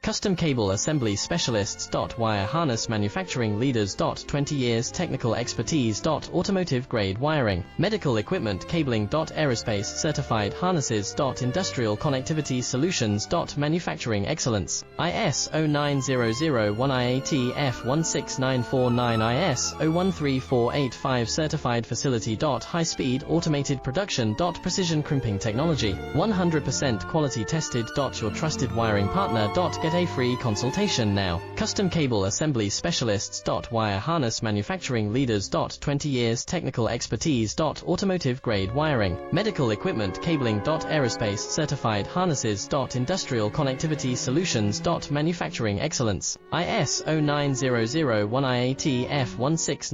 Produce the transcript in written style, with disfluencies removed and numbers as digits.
Custom Cable Assembly Specialists. Wire Harness Manufacturing Leaders. 20 years technical expertise. Automotive grade wiring, medical equipment cabling. Aerospace certified harnesses. Industrial connectivity solutions. Manufacturing excellence. ISO 9001 IATF 16949 ISO 13485 certified facility. High speed automated production. Precision crimping technology, 100% quality tested. Your trusted wiring partner. Get a free consultation now. Custom Cable Assembly Specialists. Wire Harness Manufacturing Leaders. 20 years technical expertise. Automotive grade wiring, medical equipment cabling. Aerospace certified harnesses. Industrial connectivity solutions. Manufacturing excellence. ISO 9001 IATF 169